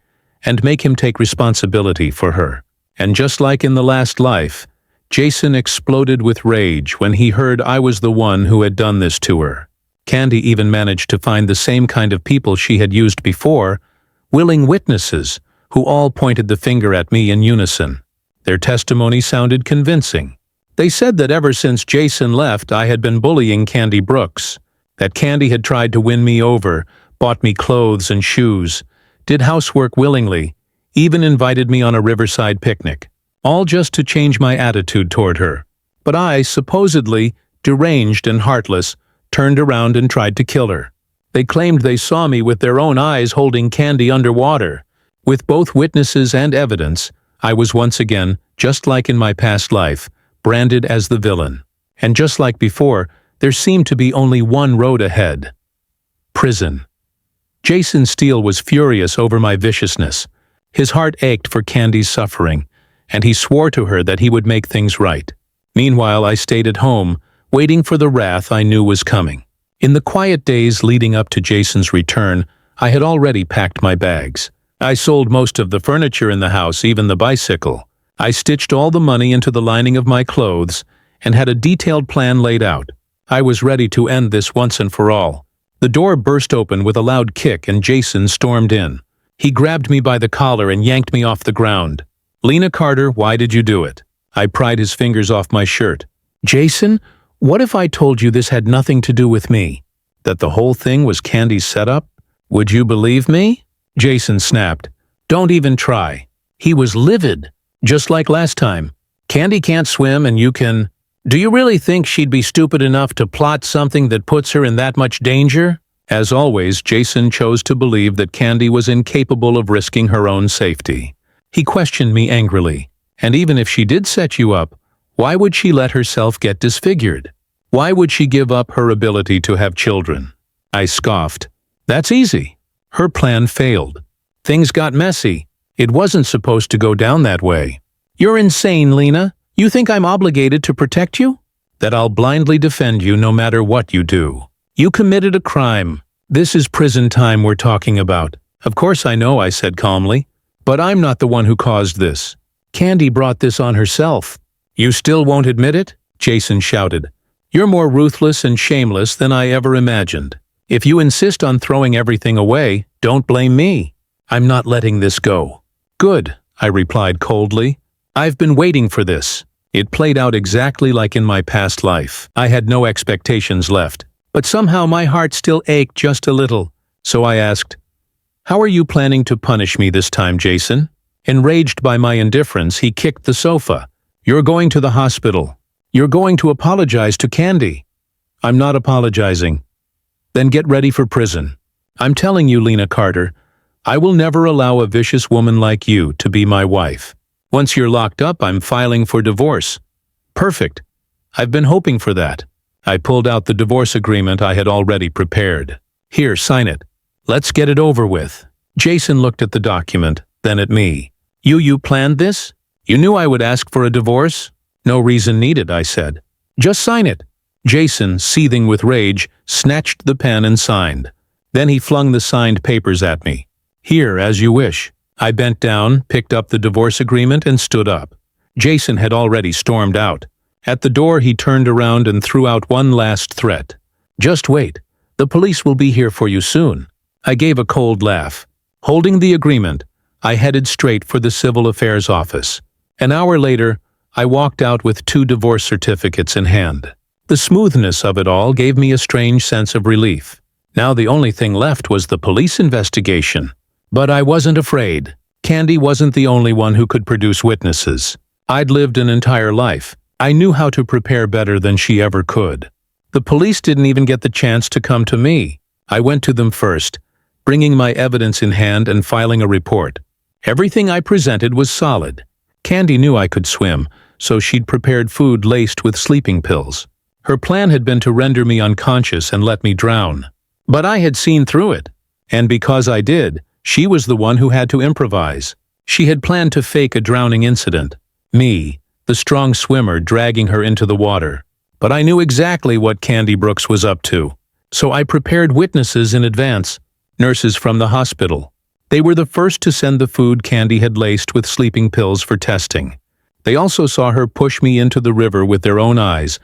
and make him take responsibility for her. And just like in the last life, Jason exploded with rage when he heard I was the one who had done this to her. Candy even managed to find the same kind of people she had used before, willing witnesses, who all pointed the finger at me in unison. Their testimony sounded convincing. They said that ever since Jason left, I had been bullying Candy Brooks, that Candy had tried to win me over, bought me clothes and shoes, did housework willingly, even invited me on a riverside picnic. All just to change my attitude toward her. But I, supposedly deranged and heartless, turned around and tried to kill her. They claimed they saw me with their own eyes holding Candy underwater. With both witnesses and evidence, I was once again, just like in my past life, branded as the villain. And just like before, there seemed to be only one road ahead. Prison. Jason Steele was furious over my viciousness. His heart ached for Candy's suffering, and he swore to her that he would make things right. Meanwhile, I stayed at home, waiting for the wrath I knew was coming. In the quiet days leading up to Jason's return, I had already packed my bags. I sold most of the furniture in the house, even the bicycle. I stitched all the money into the lining of my clothes and had a detailed plan laid out. I was ready to end this once and for all. The door burst open with a loud kick and Jason stormed in. He grabbed me by the collar and yanked me off the ground. "Lena Carter, why did you do it?" I pried his fingers off my shirt. "Jason, what if I told you this had nothing to do with me? That the whole thing was Candy's setup? Would you believe me?" Jason snapped. "Don't even try." He was livid, just like last time. "Candy can't swim and you can... Do you really think she'd be stupid enough to plot something that puts her in that much danger?" As always, Jason chose to believe that Candy was incapable of risking her own safety. He questioned me angrily. "And even if she did set you up, why would she let herself get disfigured? Why would she give up her ability to have children?" I scoffed. "That's easy. Her plan failed. Things got messy. It wasn't supposed to go down that way." "You're insane, Lena. You think I'm obligated to protect you?" "That I'll blindly defend you no matter what you do. You committed a crime. This is prison time we're talking about." "Of course I know," I said calmly. "But I'm not the one who caused this. Candy brought this on herself." "You still won't admit it?" Jason shouted. "You're more ruthless and shameless than I ever imagined. If you insist on throwing everything away, don't blame me. I'm not letting this go." "Good," I replied coldly. "I've been waiting for this." It played out exactly like in my past life. I had no expectations left, but somehow my heart still ached just a little. So I asked, "How are you planning to punish me this time, Jason?" Enraged by my indifference, he kicked the sofa. "You're going to the hospital. You're going to apologize to Candy." "I'm not apologizing." "Then get ready for prison. I'm telling you, Lena Carter, I will never allow a vicious woman like you to be my wife. Once you're locked up, I'm filing for divorce." "Perfect. I've been hoping for that." I pulled out the divorce agreement I had already prepared. "Here, sign it. Let's get it over with." Jason looked at the document, then at me. You planned this? You knew I would ask for a divorce?" "No reason needed," I said. "Just sign it." Jason, seething with rage, snatched the pen and signed. Then he flung the signed papers at me. "Here, as you wish." I bent down, picked up the divorce agreement, and stood up. Jason had already stormed out. At the door, he turned around and threw out one last threat. "Just wait. The police will be here for you soon." I gave a cold laugh. Holding the agreement, I headed straight for the Civil Affairs office. An hour later, I walked out with 2 divorce certificates in hand. The smoothness of it all gave me a strange sense of relief. Now the only thing left was the police investigation. But I wasn't afraid. Candy wasn't the only one who could produce witnesses. I'd lived an entire life. I knew how to prepare better than she ever could. The police didn't even get the chance to come to me. I went to them first, bringing my evidence in hand and filing a report. Everything I presented was solid. Candy knew I could swim, so she'd prepared food laced with sleeping pills. Her plan had been to render me unconscious and let me drown. But I had seen through it. And because I did, she was the one who had to improvise. She had planned to fake a drowning incident. Me, the strong swimmer, dragging her into the water. But I knew exactly what Candy Brooks was up to. So I prepared witnesses in advance, nurses from the hospital. They were the first to send the food Candy had laced with sleeping pills for testing. They also saw her push me into the river with their own eyes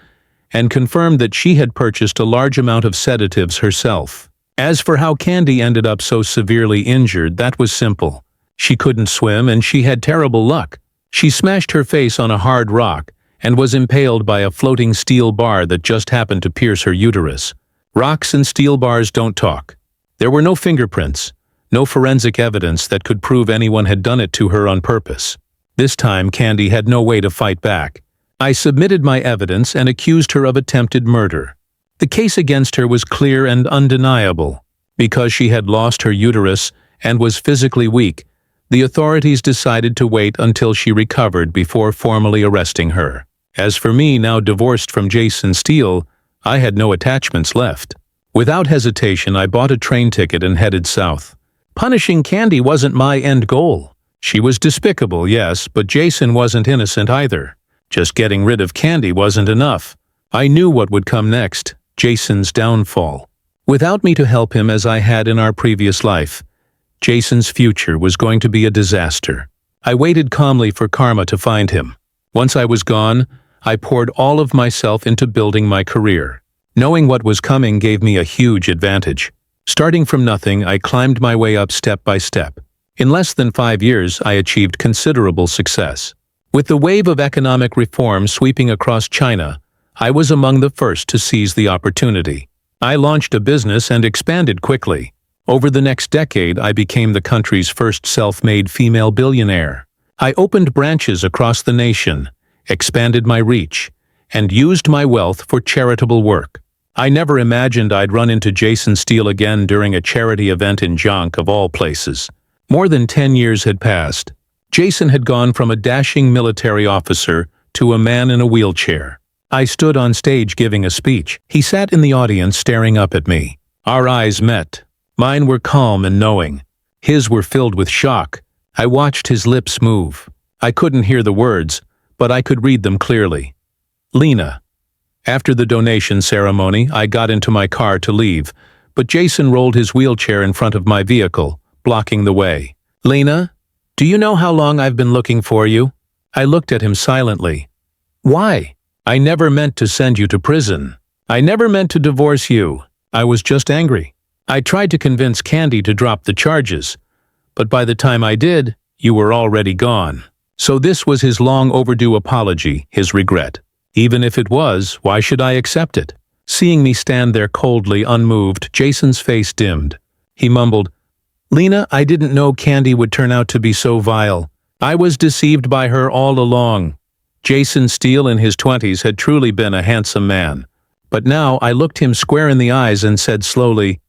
and confirmed that she had purchased a large amount of sedatives herself. As for how Candy ended up so severely injured, that was simple. She couldn't swim and she had terrible luck. She smashed her face on a hard rock and was impaled by a floating steel bar that just happened to pierce her uterus. Rocks and steel bars don't talk. There were no fingerprints, no forensic evidence that could prove anyone had done it to her on purpose. This time, Candy had no way to fight back. I submitted my evidence and accused her of attempted murder. The case against her was clear and undeniable. Because she had lost her uterus and was physically weak, the authorities decided to wait until she recovered before formally arresting her. As for me, now divorced from Jason Steele, I had no attachments left. Without hesitation, I bought a train ticket and headed south. Punishing Candy wasn't my end goal. She was despicable, yes, but Jason wasn't innocent either. Just getting rid of Candy wasn't enough. I knew what would come next. Jason's downfall. Without me to help him as I had in our previous life, Jason's future was going to be a disaster. I waited calmly for karma to find him. Once I was gone, I poured all of myself into building my career. Knowing what was coming gave me a huge advantage. Starting from nothing, I climbed my way up step by step. In less than 5 years, I achieved considerable success. With the wave of economic reform sweeping across China, I was among the first to seize the opportunity. I launched a business and expanded quickly. Over the next decade, I became the country's first self-made female billionaire. I opened branches across the nation, expanded my reach, and used my wealth for charitable work. I never imagined I'd run into Jason Steele again during a charity event in Jonk, of all places. More than 10 years had passed. Jason had gone from a dashing military officer to a man in a wheelchair. I stood on stage giving a speech. He sat in the audience staring up at me. Our eyes met. Mine were calm and knowing. His were filled with shock. I watched his lips move. I couldn't hear the words, but I could read them clearly. Lena. After the donation ceremony, I got into my car to leave, but Jason rolled his wheelchair in front of my vehicle, blocking the way. Lena, do you know how long I've been looking for you? I looked at him silently. Why? I never meant to send you to prison. I never meant to divorce you. I was just angry. I tried to convince Candy to drop the charges, but by the time I did, you were already gone. So this was his long overdue apology, his regret. Even if it was, why should I accept it? Seeing me stand there coldly, unmoved, Jason's face dimmed. He mumbled, Lena, I didn't know Candy would turn out to be so vile. I was deceived by her all along. Jason Steele in his 20s had truly been a handsome man. But now I looked him square in the eyes and said slowly,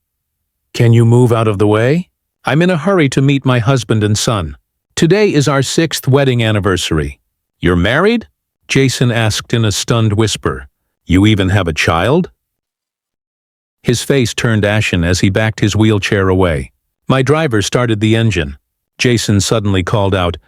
Can you move out of the way? I'm in a hurry to meet my husband and son. Today is our 6th wedding anniversary. You're married? Jason asked in a stunned whisper. You even have a child? His face turned ashen as he backed his wheelchair away. My driver started the engine. Jason suddenly called out,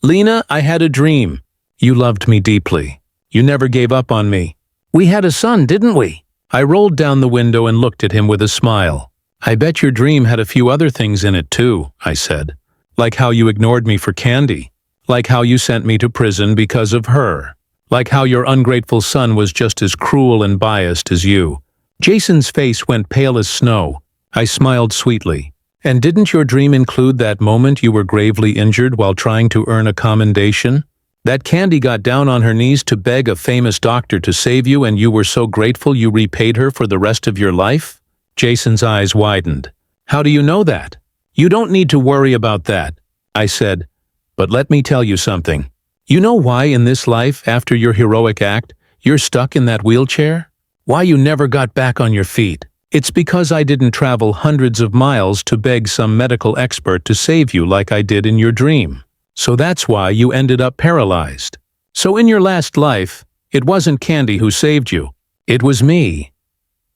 Lena, I had a dream. You loved me deeply. You never gave up on me. We had a son, didn't we? I rolled down the window and looked at him with a smile. I bet your dream had a few other things in it too, I said. Like how you ignored me for Candy. Like how you sent me to prison because of her. Like how your ungrateful son was just as cruel and biased as you. Jason's face went pale as snow. I smiled sweetly. And didn't your dream include that moment you were gravely injured while trying to earn a commendation? That Candy got down on her knees to beg a famous doctor to save you and you were so grateful you repaid her for the rest of your life? Jason's eyes widened. How do you know that? You don't need to worry about that, I said. But let me tell you something. You know why in this life, after your heroic act, you're stuck in that wheelchair? Why you never got back on your feet? It's because I didn't travel hundreds of miles to beg some medical expert to save you like I did in your dream. So that's why you ended up paralyzed. So in your last life, it wasn't Candy who saved you. It was me.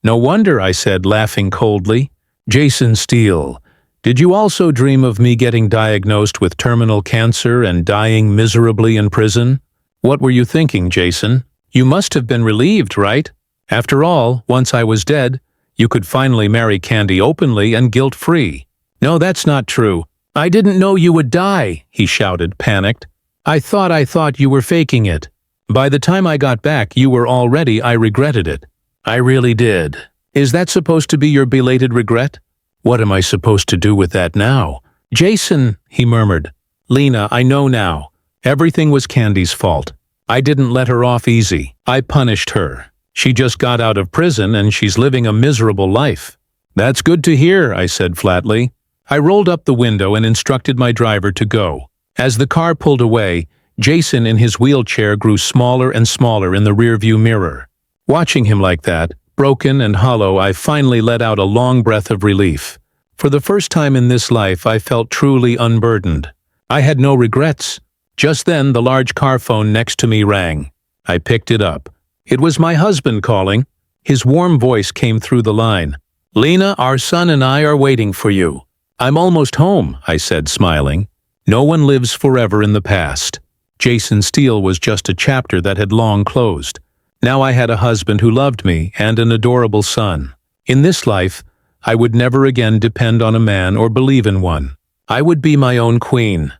No wonder, I said, laughing coldly. Jason Steele, did you also dream of me getting diagnosed with terminal cancer and dying miserably in prison? What were you thinking, Jason? You must have been relieved, right? After all, once I was dead, you could finally marry Candy openly and guilt-free. No, that's not true. I didn't know you would die, he shouted, panicked. I thought you were faking it. By the time I got back, you were already. I regretted it. I really did. Is that supposed to be your belated regret? What am I supposed to do with that now? Jason, he murmured. Lena, I know now. Everything was Candy's fault. I didn't let her off easy. I punished her. She just got out of prison and she's living a miserable life. That's good to hear, I said flatly. I rolled up the window and instructed my driver to go. As the car pulled away, Jason in his wheelchair grew smaller and smaller in the rearview mirror. Watching him like that, broken and hollow, I finally let out a long breath of relief. For the first time in this life, I felt truly unburdened. I had no regrets. Just then, the large car phone next to me rang. I picked it up. It was my husband calling. His warm voice came through the line. Lena, our son and I are waiting for you. I'm almost home, I said, smiling. No one lives forever in the past. Jason Steele was just a chapter that had long closed. Now I had a husband who loved me and an adorable son. In this life, I would never again depend on a man or believe in one. I would be my own queen.